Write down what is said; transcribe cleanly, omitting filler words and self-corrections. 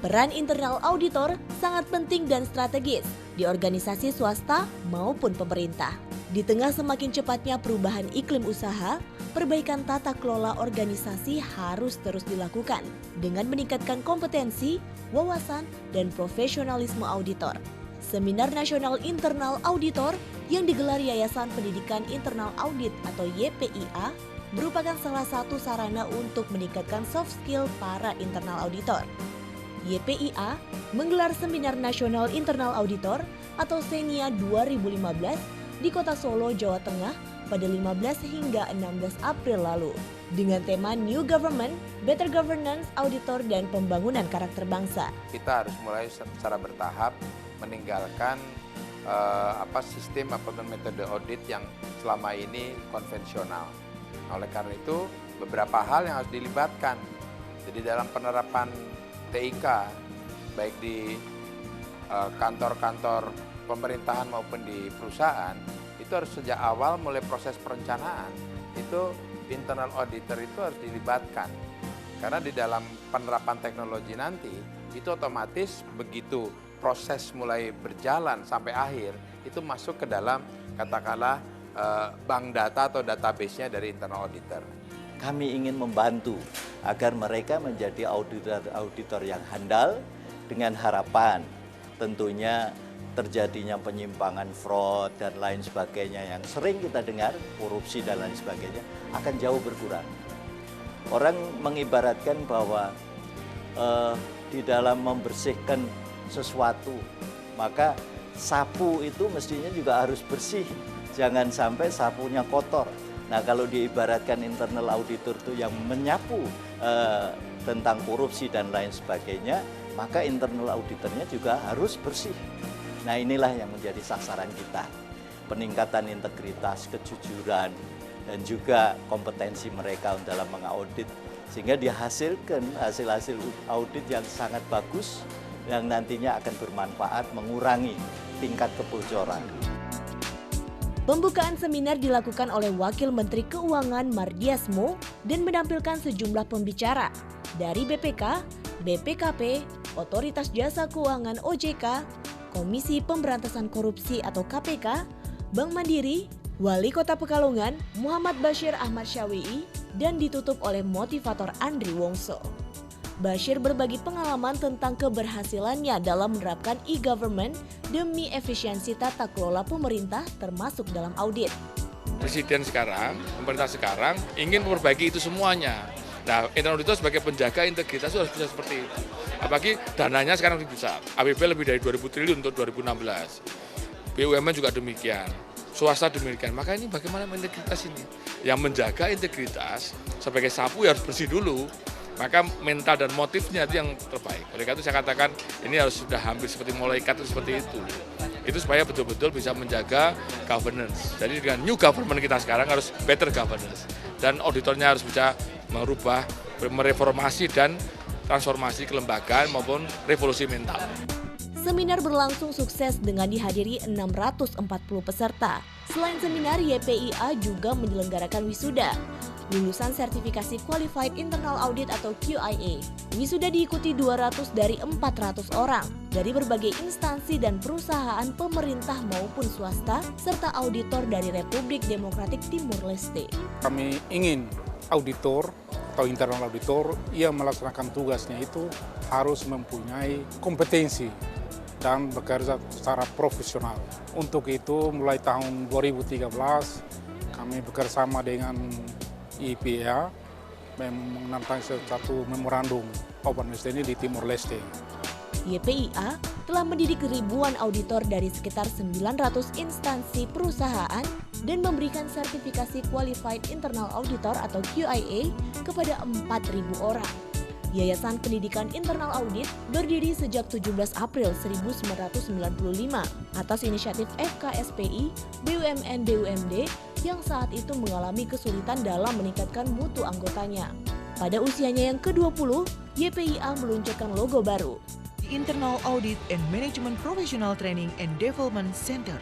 Peran internal auditor sangat penting dan strategis di organisasi swasta maupun pemerintah. Di tengah semakin cepatnya perubahan iklim usaha, perbaikan tata kelola organisasi harus terus dilakukan dengan meningkatkan kompetensi, wawasan, dan profesionalisme auditor. Seminar Nasional Internal Auditor yang digelar Yayasan Pendidikan Internal Audit atau YPIA merupakan salah satu sarana untuk meningkatkan soft skill para internal auditor. YPIA menggelar Seminar Nasional Internal Auditor atau SENIA 2015 di Kota Solo, Jawa Tengah pada 15 hingga 16 April lalu dengan tema New Government, Better Governance, Auditor, dan Pembangunan Karakter Bangsa. Kita harus mulai secara bertahap meninggalkan sistem ataupun metode audit yang selama ini konvensional. Oleh karena itu, beberapa hal yang harus dilibatkan. Jadi dalam penerapan TIK, baik di kantor-kantor pemerintahan maupun di perusahaan, itu harus sejak awal mulai proses perencanaan, itu internal auditor itu harus dilibatkan. Karena di dalam penerapan teknologi nanti, itu otomatis begitu proses mulai berjalan sampai akhir, itu masuk ke dalam katakanlah bank data atau database-nya dari internal auditor. Kami ingin membantu agar mereka menjadi auditor yang handal dengan harapan tentunya terjadinya penyimpangan, fraud, dan lain sebagainya yang sering kita dengar, korupsi dan lain sebagainya, akan jauh berkurang. Orang mengibaratkan bahwa di dalam membersihkan sesuatu, maka sapu itu mestinya juga harus bersih, jangan sampai sapunya kotor. Nah, kalau diibaratkan internal auditor itu yang menyapu tentang korupsi dan lain sebagainya, maka internal auditornya juga harus bersih. Nah, inilah yang menjadi sasaran kita. Peningkatan integritas, kejujuran, dan juga kompetensi mereka dalam mengaudit. Sehingga dihasilkan hasil-hasil audit yang sangat bagus, yang nantinya akan bermanfaat mengurangi tingkat kebocoran. Pembukaan seminar dilakukan oleh Wakil Menteri Keuangan Mardiasmo dan menampilkan sejumlah pembicara dari BPK, BPKP, Otoritas Jasa Keuangan OJK, Komisi Pemberantasan Korupsi atau KPK, Bank Mandiri, Wali Kota Pekalongan, Muhammad Bashir Ahmad Syawi'i, dan ditutup oleh motivator Andri Wongso. Bashir berbagi pengalaman tentang keberhasilannya dalam menerapkan e-government demi efisiensi tata kelola pemerintah termasuk dalam audit. Presiden sekarang, pemerintah sekarang ingin memperbaiki itu semuanya. Nah, internal auditor sebagai penjaga integritas itu harus bisa seperti itu. Apalagi dananya sekarang lebih besar. APBN lebih dari 2000 triliun untuk 2016. BUMN juga demikian. Swasta demikian. Maka ini bagaimana integritas ini? Yang menjaga integritas sebagai sapu ya harus bersih dulu. Maka mental dan motifnya itu yang terbaik. Oleh karena itu saya katakan ini harus sudah hampir seperti malaikat seperti itu. Itu supaya betul-betul bisa menjaga governance. Jadi dengan new government kita sekarang harus better governance. Dan auditornya harus bisa merubah, mereformasi dan transformasi kelembagaan maupun revolusi mental. Seminar berlangsung sukses dengan dihadiri 640 peserta. Selain seminar, YPIA juga menyelenggarakan wisuda. Lulusan sertifikasi Qualified Internal Audit atau QIA. Wisuda diikuti 200 dari 400 orang dari berbagai instansi dan perusahaan pemerintah maupun swasta serta auditor dari Republik Demokratik Timur Leste. Kami ingin auditor atau internal auditor yang melaksanakan tugasnya itu harus mempunyai kompetensi dan bekerja secara profesional. Untuk itu mulai tahun 2013 kami bekerjasama dengan YPIA menandatangani satu memorandum of understanding di Timor Leste. YPIA telah mendidik ribuan auditor dari sekitar 900 instansi perusahaan dan memberikan sertifikasi Qualified Internal Auditor atau QIA kepada 4.000 orang. Yayasan Pendidikan Internal Audit berdiri sejak 17 April 1995 atas inisiatif FKSPI, BUMN BUMD yang saat itu mengalami kesulitan dalam meningkatkan mutu anggotanya. Pada usianya yang ke-20, YPIA meluncurkan logo baru, Internal Audit and Management Professional Training and Development Center.